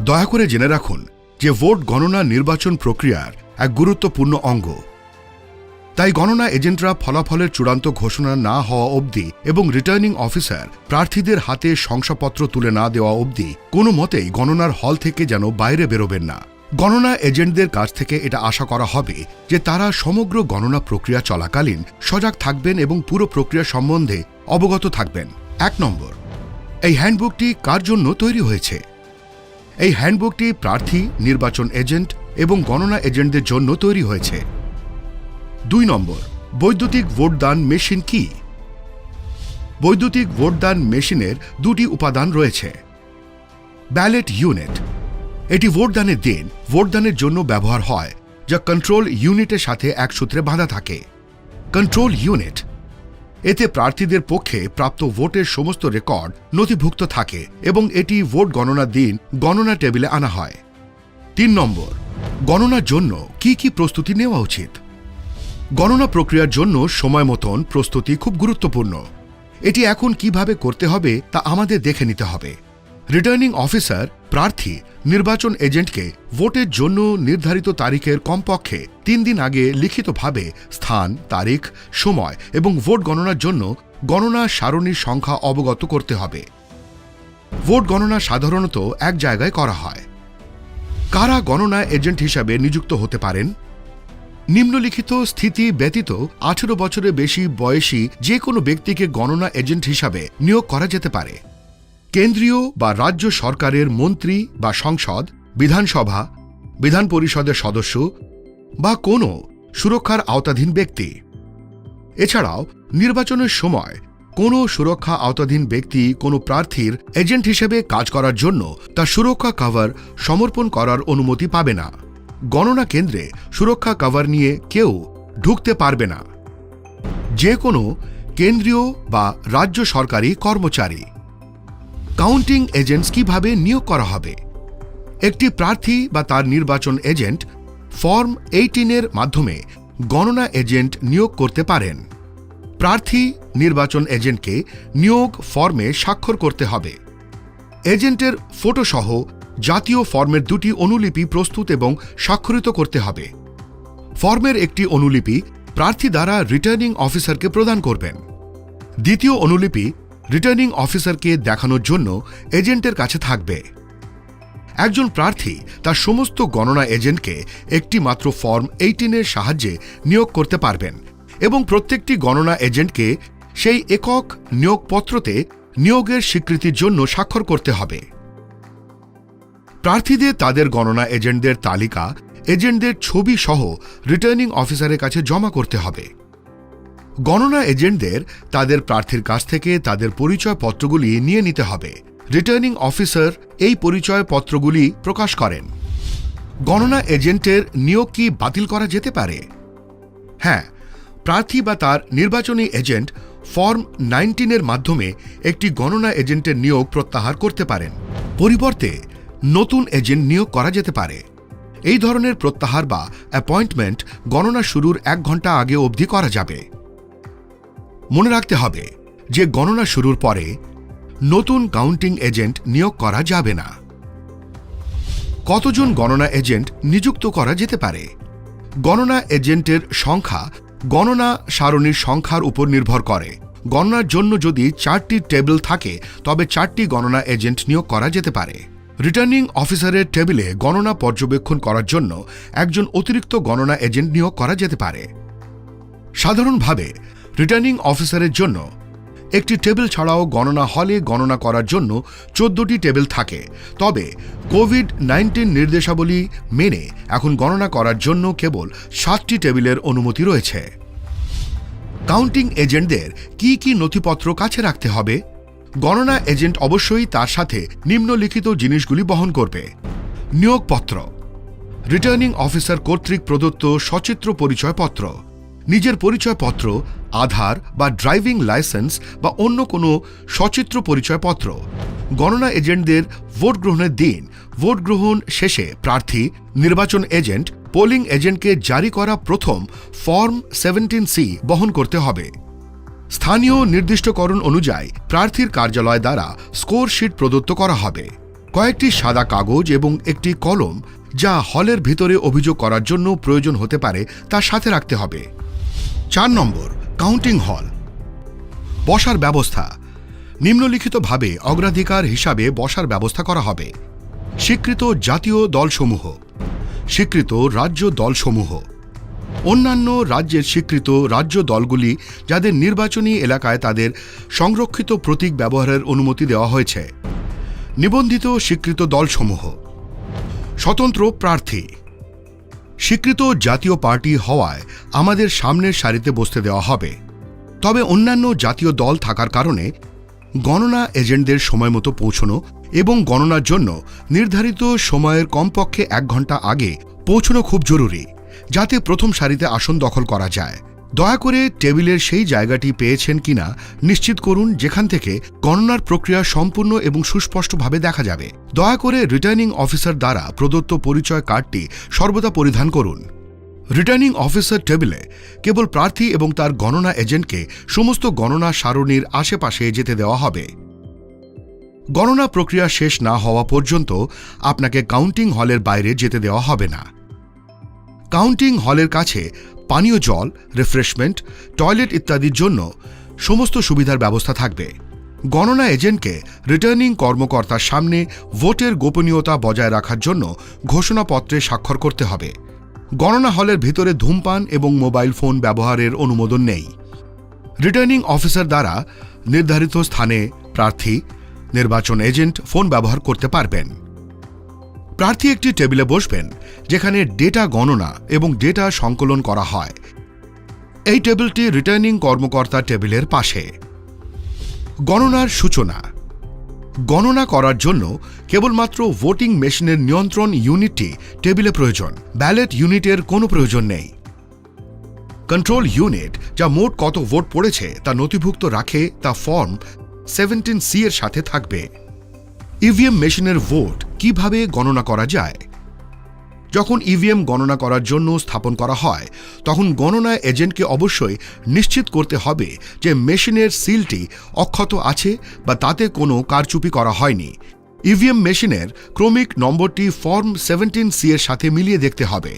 দয়া করে জেনে রাখুন যে ভোট গণনা নির্বাচন প্রক্রিয়ার এক গুরুত্বপূর্ণ অঙ্গ। তাই গণনা এজেন্টরা ফলাফলের চূড়ান্ত ঘোষণা না হওয়া অবধি এবং রিটার্নিং অফিসার প্রার্থীদের হাতে শংসাপত্র তুলে না দেওয়া অবধি কোনো মতেই গণনার হল থেকে যেন বাইরে বেরোবেন না। গণনা এজেন্টদের কাছ থেকে এটা আশা করা হবে যে তারা সমগ্র গণনা প্রক্রিয়া চলাকালীন সজাগ থাকবেন এবং পুরো প্রক্রিয়া সম্বন্ধে অবগত থাকবেন। 1 নম্বর, এই হ্যান্ডবুকটি কার জন্য তৈরি হয়েছে? এই হ্যান্ডবুকটি প্রার্থী, নির্বাচন এজেন্ট এবং গণনা এজেন্টদের জন্য তৈরি হয়েছে। 2 নম্বর, বৈদ্যুতিক ভোটদান মেশিন কি? বৈদ্যুতিক ভোটদান মেশিনের 2টি উপাদান রয়েছে। ব্যালট ইউনিট, এটি ভোটদানের দিন ভোটদানের জন্য ব্যবহার হয়, যা কন্ট্রোল ইউনিটের সাথে এক সূত্রে বাঁধা থাকে। কন্ট্রোল ইউনিট, এতে প্রার্থীদের পক্ষে প্রাপ্ত ভোটের সমস্ত রেকর্ড নথিভুক্ত থাকে এবং এটি ভোট গণনার দিন গণনা টেবিলে আনা হয়। 3 নম্বর, গণনার জন্য কি কি প্রস্তুতি নেওয়া উচিত? গণনা প্রক্রিয়ার জন্য সময় মতন প্রস্তুতি খুব গুরুত্বপূর্ণ। এটি এখন কিভাবে করতে হবে তা আমাদের দেখে নিতে হবে। রিটার্নিং অফিসার প্রার্থী, নির্বাচন এজেন্টকে ভোটের জন্য নির্ধারিত তারিখের কমপক্ষে 3 দিন আগে লিখিতভাবে স্থান, তারিখ, সময় এবং ভোট গণনার জন্য গণনা সারণীর সংখ্যা অবগত করতে হবে। ভোট গণনা সাধারণত এক জায়গায় করা হয়। কারা গণনা এজেন্ট হিসাবে নিযুক্ত হতে পারেন? নিম্নলিখিত স্থিতি ব্যতীত 18 বছরের বেশি বয়সী যে কোনো ব্যক্তিকে গণনা এজেন্ট হিসাবে নিয়োগ করা যেতে পারে। কেন্দ্রীয় বা রাজ্য সরকারের মন্ত্রী বা সংসদ, বিধানসভা, বিধান পরিষদের সদস্য বা কোনো সুরক্ষার আওতাধীন ব্যক্তি। এছাড়াও নির্বাচনের সময় কোনো সুরক্ষা আওতাধীন ব্যক্তি কোনো প্রার্থীর এজেন্ট হিসেবে কাজ করার জন্য তার সুরক্ষা কভার সমর্পণ করার অনুমতি পাবে না। গণনা কেন্দ্রে সুরক্ষা কভার নিয়ে কেউ ঢুকতে পারবে না। যে কোনো কেন্দ্রীয় বা রাজ্য সরকারি কর্মচারী। কাউন্টিং এজেন্টস কিভাবে নিয়োগ করা হবে? একটি প্রার্থী বা তার নির্বাচন এজেন্ট ফর্ম 18-এর মাধ্যমে গণনা এজেন্ট নিয়োগ করতে পারেন। প্রার্থী নির্বাচন এজেন্টকে নিয়োগ ফর্মে স্বাক্ষর করতে হবে। এজেন্টের ফটোসহ জাতীয় ফর্মের 2টি অনুলিপি প্রস্তুত এবং স্বাক্ষরিত করতে হবে। ফর্মের একটি অনুলিপি প্রার্থী দ্বারা রিটার্নিং অফিসারকে প্রদান করবেন। দ্বিতীয় অনুলিপি রিটার্নিং অফিসারকে দেখানোর জন্য এজেন্টের কাছে থাকবে। একজন প্রার্থী তার সমস্ত গণনা এজেন্টকে একটি মাত্র ফর্ম 18-এর সাহায্যে নিয়োগ করতে পারবেন এবং প্রত্যেকটি গণনা এজেন্টকে সেই একক নিয়োগপত্রতে নিয়োগের স্বীকৃতির জন্য স্বাক্ষর করতে হবে। প্রার্থীদের তাদের গণনা এজেন্টদের তালিকা এজেন্টদের ছবি সহ রিটার্নিং অফিসারের কাছে জমা করতে হবে। গণনা এজেন্টদের তাদের প্রার্থীর কাছ থেকে তাদের পরিচয়পত্রগুলি নিয়ে নিতে হবে। রিটার্নিং অফিসার এই পরিচয়পত্রগুলি প্রকাশ করেন। গণনা এজেন্টের নিয়োগ কি বাতিল করা যেতে পারে? হ্যাঁ, প্রার্থী বা তার নির্বাচনী এজেন্ট ফর্ম 19-এর মাধ্যমে একটি গণনা এজেন্টের নিয়োগ প্রত্যাহার করতে পারেন। পরিবর্তে নতুন এজেন্ট নিয়োগ করা যেতে পারে। এই ধরনের প্রত্যাহার বা অ্যাপয়েন্টমেন্ট গণনা শুরুর 1 ঘন্টা আগে অবধি করা যাবে। মনে রাখতে হবে যে গণনা শুরুর পরে নতুন কাউন্টিং এজেন্ট নিয়োগ করা যাবে না। কতজন গণনা এজেন্ট নিযুক্ত করা যেতে পারে? গণনা এজেন্টের সংখ্যা গণনা সারণীর সংখ্যার উপর নির্ভর করে। গণনার জন্য যদি 4টি টেবিল থাকে তবে 4টি গণনা এজেন্ট নিয়োগ করা যেতে পারে। রিটার্নিং অফিসারের টেবিলে গণনা পর্যবেক্ষণ করার জন্য একজন অতিরিক্ত গণনা এজেন্ট নিয়োগ করা যেতে পারে। সাধারণভাবে রিটার্নিং অফিসারের জন্য একটি টেবিল ছাড়াও গণনা হলে গণনা করার জন্য 14টি টেবিল থাকে। তবে কোভিড-19 নির্দেশাবলী মেনে এখন গণনা করার জন্য কেবল 7টি টেবিলের অনুমতি রয়েছে। কাউন্টিং এজেন্টদের কি কি নথিপত্র কাছে রাখতে হবে? গণনা এজেন্ট অবশ্যই তার সাথে নিম্নলিখিত জিনিসগুলি বহন করবে। নিয়োগপত্র, রিটার্নিং অফিসার কর্তৃক প্রদত্ত সচিত্র পরিচয়পত্র, নিজের পরিচয়পত্র, আধার বা ড্রাইভিং লাইসেন্স বা অন্য কোনো সচিত্র পরিচয়পত্র। গণনা এজেন্টদের ভোট গ্রহণের দিন ভোট গ্রহণ শেষে প্রার্থী, নির্বাচন এজেন্ট, পোলিং এজেন্টকে জারি করা প্রথম ফর্ম 17C বহন করতে হবে। স্থানীয় নির্দিষ্টকরণ অনুযায়ী প্রার্থীর কার্যালয় দ্বারা স্কোর শিট প্রদত্ত করা হবে। কয়েকটি সাদা কাগজ এবং একটি কলম যা হলের ভিতরে অভিযোগ করার জন্য প্রয়োজন হতে পারে তার সাথে রাখতে হবে। 4 নম্বর, কাউন্টিং হল। বসার ব্যবস্থা। নিম্নলিখিতভাবে অগ্রাধিকার হিসাবে বসার ব্যবস্থা করা হবে। স্বীকৃত জাতীয় দলসমূহ, স্বীকৃত রাজ্য দলসমূহ, অন্যান্য রাজ্যের স্বীকৃত রাজ্য দলগুলি যাদের নির্বাচনী এলাকায় তাদের সংরক্ষিত প্রতীক ব্যবহারের অনুমতি দেওয়া হয়েছে, নিবন্ধিত স্বীকৃত দলসমূহ, স্বতন্ত্র প্রার্থী। স্বীকৃত জাতীয় পার্টি হওয়ায় আমাদের সামনের সারিতে বসতে দেওয়া হবে, তবে অন্যান্য জাতীয় দল থাকার কারণে গণনা এজেন্টদের সময়মতো পৌঁছানো এবং গণনার জন্য নির্ধারিত সময়ের কমপক্ষে 1 ঘন্টা আগে পৌঁছানো খুব জরুরি, যাতে প্রথম সারিতে আসন দখল করা যায়। দয়া করে টেবিলের সেই জায়গাটি পেয়েছেন কিনা নিশ্চিত করুন যেখান থেকে গণনার প্রক্রিয়া সম্পূর্ণ এবং সুস্পষ্টভাবে দেখা যাবে। দয়া করে রিটার্নিং অফিসার দ্বারা প্রদত্ত পরিচয় কার্ডটি সর্বদা পরিধান করুন। রিটার্নিং অফিসার টেবিলে কেবল প্রার্থী এবং তার গণনা এজেন্টকে সমস্ত গণনা সারণীর আশেপাশে যেতে দেওয়া হবে। গণনা প্রক্রিয়া শেষ না হওয়া পর্যন্ত আপনাকে কাউন্টিং হলের বাইরে যেতে দেওয়া হবে না। কাউন্টিং হলের কাছে পানীয় জল, রিফ্রেশমেন্ট, টয়লেট ইত্যাদির জন্য সমস্ত সুবিধার ব্যবস্থা থাকবে। গণনা এজেন্টকে রিটার্নিং কর্মকর্তার সামনে ভোটের গোপনীয়তা বজায় রাখার জন্য ঘোষণাপত্রে স্বাক্ষর করতে হবে। গণনা হলের ভিতরে ধূমপান এবং মোবাইল ফোন ব্যবহারের অনুমোদন নেই। রিটার্নিং অফিসার দ্বারা নির্ধারিত স্থানে প্রার্থী, নির্বাচন এজেন্ট ফোন ব্যবহার করতে পারবেন। প্রার্থী একটি টেবিলে বসবেন যেখানে ডেটা গণনা এবং ডেটা সংকলন করা হয়। এই টেবিলটি রিটার্নিং কর্মকর্তা টেবিলের পাশে। গণনার সূচনা। গণনা করার জন্য কেবলমাত্র ভোটিং মেশিনের নিয়ন্ত্রণ ইউনিটটি টেবিলে প্রয়োজন। ব্যালট ইউনিটের কোনো প্রয়োজন নেই। কন্ট্রোল ইউনিট যা মোট কত ভোট পড়েছে তা নথিভুক্ত রাখে তা ফর্ম 17C এর সাথে থাকবে। ইভিএম মেশিনের ভোট কিভাবে গণনা করা যায়? যখন ইভিএম গণনা করার জন্য স্থাপন করা হয় তখন গণনা এজেন্টকে অবশ্যই নিশ্চিত করতে হবে যে মেশিনের সিলটি অক্ষত আছে বা তাতে কোনো কারচুপি করা হয়নি। ইভিএম মেশিনের ক্রমিক নম্বরটি ফর্ম 17C এর সাথে মিলিয়ে দেখতে হবে।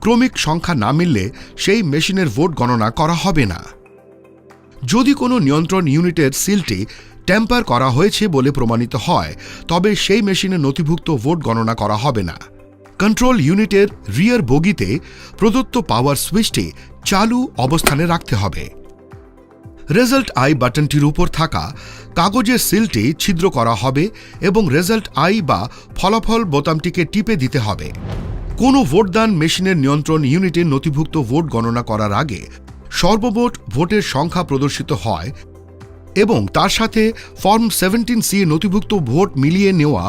ক্রমিক সংখ্যা না মিললে সেই মেশিনের ভোট গণনা করা হবে না। যদি কোনো নিয়ন্ত্রণ ইউনিটের সিলটি ট্যাম্পার করা হয়েছে বলে প্রমাণিত হয় তবে সেই মেশিনে নথিভুক্ত ভোট গণনা করা হবে না। কন্ট্রোল ইউনিটের রিয়ার বগিতে প্রদত্ত পাওয়ার সুইচটি চালু অবস্থানে রাখতে হবে। রেজাল্ট আই বাটনটির উপর থাকা কাগজের সিলটি ছিদ্র করা হবে এবং রেজাল্ট আই বা ফলাফল বোতামটিকে টিপে দিতে হবে। কোনো ভোটদান মেশিনের নিয়ন্ত্রণ ইউনিটে নথিভুক্ত ভোট গণনা করার আগে সর্বমোট ভোটের সংখ্যা প্রদর্শিত হয় এবং তার সাথে ফর্ম 17C নথিভুক্ত ভোট মিলিয়ে নেওয়া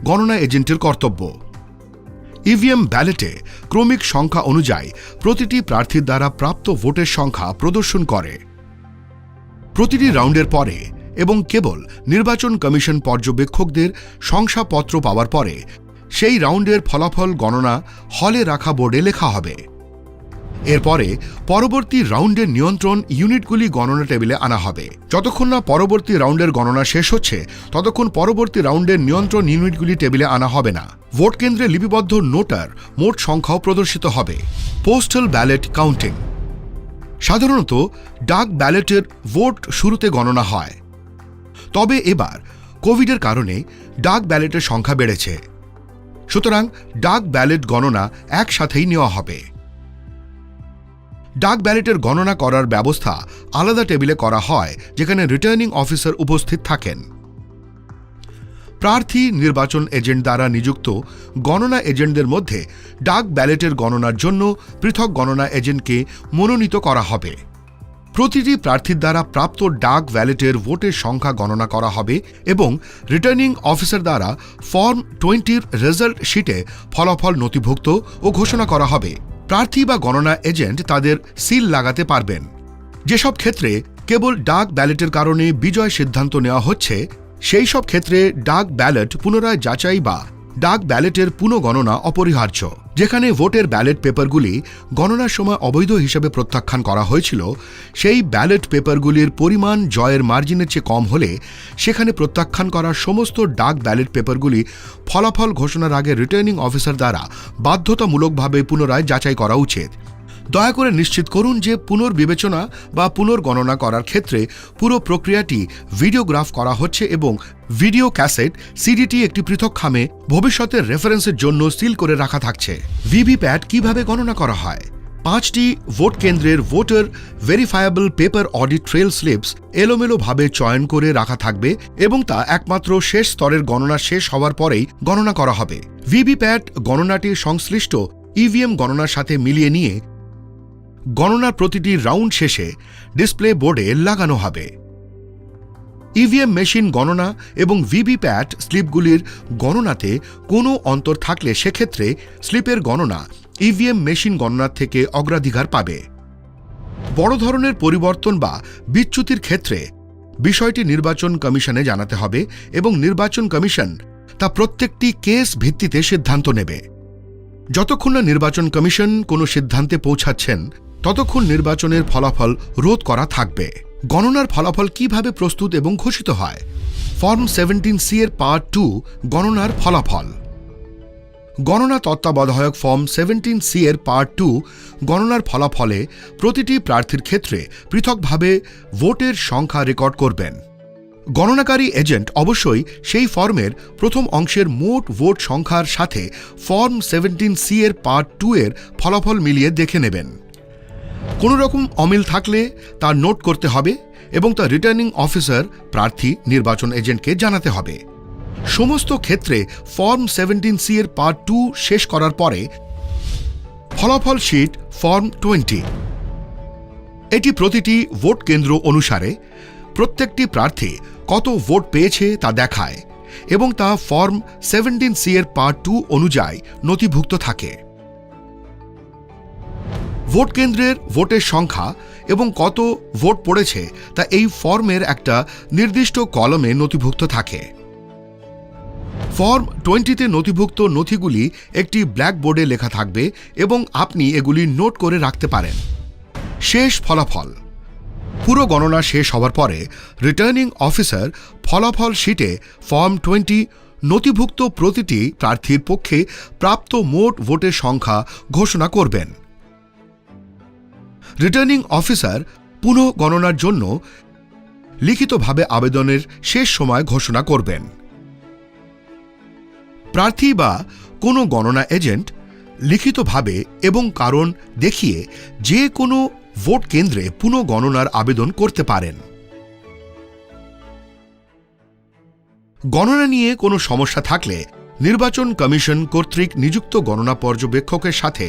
গণনা এজেন্টের কর্তব্য। ইভিএম ব্যালটে ক্রমিক সংখ্যা অনুযায়ী প্রতিটি প্রার্থীর দ্বারা প্রাপ্ত ভোটের সংখ্যা প্রদর্শন করে। প্রতিটি রাউন্ডের পরে এবং কেবল নির্বাচন কমিশন পর্যবেক্ষকদের শংসাপত্র পাওয়ার পরে সেই রাউন্ডের ফলাফল গণনা হলে রাখা বোর্ডে লেখা হবে। এরপরে পরবর্তী রাউন্ডের নিয়ন্ত্রণ ইউনিটগুলি গণনা টেবিলে আনা হবে। যতক্ষণ না পরবর্তী রাউন্ডের গণনা শেষ হচ্ছে ততক্ষণ পরবর্তী রাউন্ডের নিয়ন্ত্রণ ইউনিটগুলি টেবিলে আনা হবে না। ভোট কেন্দ্রে লিপিবদ্ধ নোটার মোট সংখ্যাও প্রদর্শিত হবে। Postal ballot counting. সাধারণত ডাক ব্যালটের ভোট শুরুতে গণনা হয়, তবে এবার কোভিডের কারণে ডাক ব্যালটের সংখ্যা বেড়েছে, সুতরাং ডাক ব্যালট গণনা একসাথেই নেওয়া হবে। ডাক ব্যালটের গণনা করার ব্যবস্থা আলাদা টেবিলে করা হয় যেখানে রিটার্নিং অফিসার উপস্থিত থাকেন। প্রার্থী নির্বাচন এজেন্ট দ্বারা নিযুক্ত গণনা এজেন্টদের মধ্যে ডাক ব্যালটের গণনার জন্য পৃথক গণনা এজেন্টকে মনোনীত করা হবে। প্রতিটি প্রার্থীর দ্বারা প্রাপ্ত ডাক ব্যালটের ভোটের সংখ্যা গণনা করা হবে এবং রিটার্নিং অফিসার দ্বারা ফর্ম 20 রেজাল্ট শিটে ফলাফল নথিভুক্ত ও ঘোষণা করা হবে। প্রার্থী বা গণনা এজেন্ট তাদের সিল লাগাতে পারবেন। যেসব ক্ষেত্রে কেবল ডাক ব্যালটের কারণে বিজয় সিদ্ধান্ত নেওয়া হচ্ছে সেই সব ক্ষেত্রে ডাক ব্যালট পুনরায় যাচাই বা ডাক ব্যালটের পুনঃগণনা অপরিহার্য। যেখানে ভোটের ব্যালট পেপারগুলি গণনার সময় অবৈধ হিসেবে প্রত্যাখ্যান করা হয়েছিল, সেই ব্যালট পেপারগুলির পরিমাণ জয়ের মার্জিনের চেয়ে কম হলে সেখানে প্রত্যাখ্যান করা সমস্ত ডাক ব্যালট পেপারগুলি ফলাফল ঘোষণার আগে রিটার্নিং অফিসার দ্বারা বাধ্যতামূলকভাবে পুনরায় যাচাই করা উচিত। দয়া করে নিশ্চিত করুন যে পুনর্বিবেচনা বা পুনর্গণনা করার ক্ষেত্রে পুরো প্রক্রিয়াটি ভিডিওগ্রাফ করা হচ্ছে এবং ভিডিও ক্যাসেট সিডিটি একটি পৃথক খামে ভবিষ্যতের রেফারেন্সের জন্য সিল করে রাখা থাকছে। ভিভিপ্যাট কিভাবে গণনা করা হয়? 5টি ভোট কেন্দ্রের voter verifiable paper audit trail slips এলোমেলোভাবে চয়ন করে রাখা থাকবে এবং তা একমাত্র শেষ স্তরের গণনা শেষ হওয়ার পরেই গণনা করা হবে। ভিভিপ্যাট গণনাটি সংশ্লিষ্ট ইভিএম গণনার সাথে মিলিয়ে নিয়ে গণনার প্রতিটি রাউন্ড শেষে ডিসপ্লে বোর্ডে লাগানো হবে। ইভিএম মেশিন গণনা এবং ভিভিপ্যাট স্লিপগুলির গণনাতে কোনো অন্তর থাকলে সেক্ষেত্রে স্লিপের গণনা ইভিএম মেশিন গণনার থেকে অগ্রাধিকার পাবে। বড় ধরনের পরিবর্তন বা বিচ্যুতির ক্ষেত্রে বিষয়টি নির্বাচন কমিশনে জানাতে হবে এবং নির্বাচন কমিশন তা প্রত্যেকটি কেস ভিত্তিতে সিদ্ধান্ত নেবে। যতক্ষণ না নির্বাচন কমিশন কোনো সিদ্ধান্তে পৌঁছাচ্ছেন ততক্ষণ নির্বাচনের ফলাফল রোধ করা থাকবে। গণনার ফলাফল কিভাবে প্রস্তুত এবং ঘোষিত হয়? ফর্ম 17C এর পার্ট 2 গণনার ফলাফল। গণনা তত্ত্বাবধায়ক ফর্ম 17C এর পার্ট 2 গণনার ফলাফলে প্রতিটি প্রার্থীর ক্ষেত্রে পৃথকভাবে ভোটের সংখ্যা রেকর্ড করবেন। গণনাকারী এজেন্ট অবশ্যই সেই ফর্মের প্রথম অংশের মোট ভোট সংখ্যার সাথে ফর্ম 17C এর পার্ট 2 এর ফলাফল মিলিয়ে দেখে নেবেন। কোনো রকম অমিল থাকলে তা নোট করতে হবে এবং তা রিটার্নিং অফিসার প্রার্থী নির্বাচন এজেন্টকে জানাতে হবে। সমস্ত ক্ষেত্রে ফর্ম 17C এর পার্ট 2 শেষ করার পরে ফলাফল শীট ফর্ম 20। এটি প্রতিটি ভোট কেন্দ্র অনুসারে প্রত্যেকটি প্রার্থী কত ভোট পেয়েছে তা দেখায় এবং তা ফর্ম 17C এর পার্ট 2 অনুযায়ী নথিভুক্ত থাকে। ভোট কেন্দ্রের ভোটের সংখ্যা এবং কত ভোট পড়েছে তা এই ফর্মের একটা নির্দিষ্ট কলমে নথিভুক্ত থাকে। ফর্ম 20তে নথিভুক্ত নথিগুলি একটি ব্ল্যাকবোর্ডে লেখা থাকবে এবং আপনি এগুলি নোট করে রাখতে পারেন। শেষ ফলাফল। পুরো গণনা শেষ হওয়ার পরে রিটার্নিং অফিসার ফলাফল শীটে ফর্ম 20 নথিভুক্ত প্রতিটি প্রার্থীর পক্ষে প্রাপ্ত মোট ভোটের সংখ্যা ঘোষণা করবেন। রিটার্নিং অফিসার পুনঃ গণনার জন্য লিখিতভাবে আবেদনের শেষ সময় ঘোষণা করবেন। প্রার্থী বা কোনো গণনা এজেন্ট লিখিতভাবে এবং কারণ দেখিয়ে যে কোনো ভোট কেন্দ্রে পুনঃ গণনার আবেদন করতে পারেন। গণনা নিয়ে কোনো সমস্যা থাকলে নির্বাচন কমিশন কর্তৃক নিযুক্ত গণনা পর্যবেক্ষকের সাথে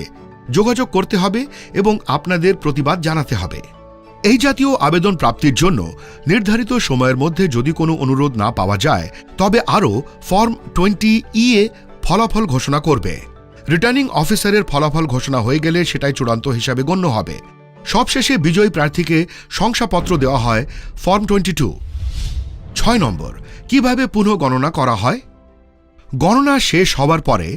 যোগাযোগ করতে হবে এবং আপনাদের প্রতিবাদ জানাতে হবে। এই জাতীয় আবেদন প্রাপ্তির জন্য নির্ধারিত সময়ের মধ্যে যদি কোনো অনুরোধ না পাওয়া যায় তবে আরও ফর্ম 20E এ ফলাফল ঘোষণা করবে। রিটার্নিং অফিসারের ফলাফল ঘোষণা হয়ে গেলে সেটাই চূড়ান্ত হিসাবে গণ্য হবে। সবশেষে বিজয়ী প্রার্থীকে শংসাপত্র দেওয়া হয় ফর্ম 22। 6 নম্বর, কিভাবে পুনঃ গণনা করা হয়? গণনা শেষ হওয়ার পরে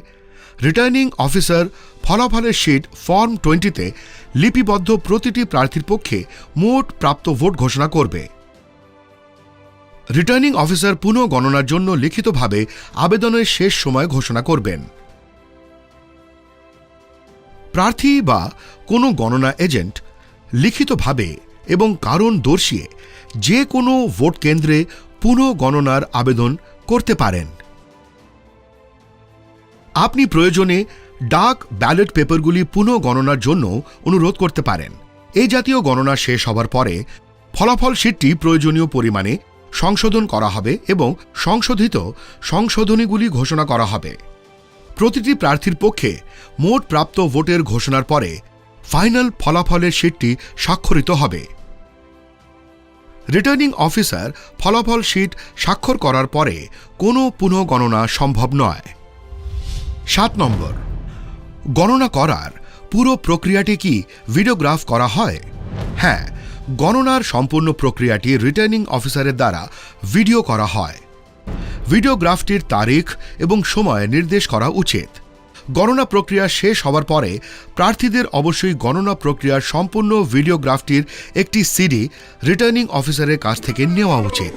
রিটার্নিং অফিসার ফলাফলের শীট ফর্ম 20তে লিপিবদ্ধ প্রতিটি প্রার্থীর পক্ষে মোট প্রাপ্ত ভোট ঘোষণা করবে। রিটার্নিং অফিসার পুনঃ গণনার জন্য লিখিতভাবে আবেদনের শেষ সময় ঘোষণা করবেন। প্রার্থী বা কোনো গণনা এজেন্ট লিখিতভাবে এবং কারণ দর্শিয়ে যে কোনো ভোট কেন্দ্রে পুনঃ গণনার আবেদন করতে পারেন। আপনি প্রয়োজনে ডাক ব্যালট পেপারগুলি পুনঃ গণনার জন্য অনুরোধ করতে পারেন। এই জাতীয় গণনা শেষ হবার পরে ফলাফল শীটটি প্রয়োজনীয় পরিমাণে সংশোধন করা হবে এবং সংশোধিত সংশোধনীগুলি ঘোষণা করা হবে। প্রতিটি প্রার্থীর পক্ষে মোট প্রাপ্ত ভোটের ঘোষণার পরে ফাইনাল ফলাফলের শীটটি স্বাক্ষরিত হবে। রিটার্নিং অফিসার ফলাফল শীট স্বাক্ষর করার পরে কোনো পুনঃ গণনা সম্ভব নয়। 7 নম্বর, গণনা করার পুরো প্রক্রিয়াটি কি ভিডিওগ্রাফ করা হয়? হ্যাঁ, গণনার সম্পূর্ণ প্রক্রিয়াটি রিটার্নিং অফিসারের দ্বারা ভিডিও করা হয়। ভিডিওগ্রাফটির তারিখ এবং সময় নির্দেশ করা উচিত। গণনা প্রক্রিয়া শেষ হওয়ার পরে প্রার্থীদের অবশ্যই গণনা প্রক্রিয়ার সম্পূর্ণ ভিডিওগ্রাফটির একটি সিডি রিটার্নিং অফিসারের কাছ থেকে নেওয়া উচিত।